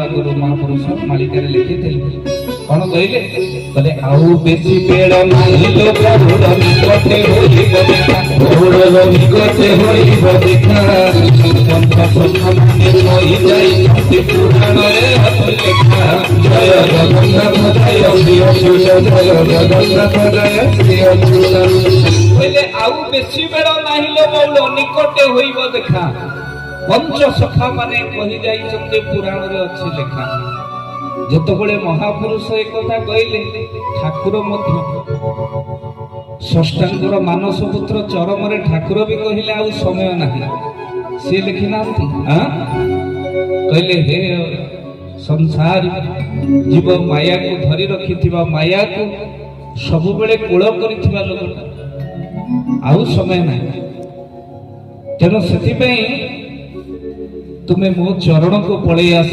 आगुरु महापुरुष मालिका लिखिथिले कौन कहले कहले आउ बेसी बेड़ नाही लो प्रभुर निकटे होइब देखा प्रभुर निकटे होइब देखा पंथ सखा माने होई जाई भक्ति पुराण रे हत लेखा जय जगन्नाथ जय श्री अच्युत जय जगन्नाथ जय श्री अच्युत कहले आउ बेसी बेड़ नाही लो बौलो निकटे होइब देखा पंच सखा माने कही जाइछन्ते पुराण रे अछि लेखा जतबेले महापुरुष एक कथा कहले ठाकुर मध्य षष्ठांगर मानस पुत्र चरम रे ठाकुर भी कहले आ समय नाही से लिखि नांती हां कहले हे संसार जीव माया को धरि रखिथिबा माया को सब बेले कोळ करिथिबा लोक आ समय नाही तेनो सेति पई तुम्हें मो चरण को पड़े आस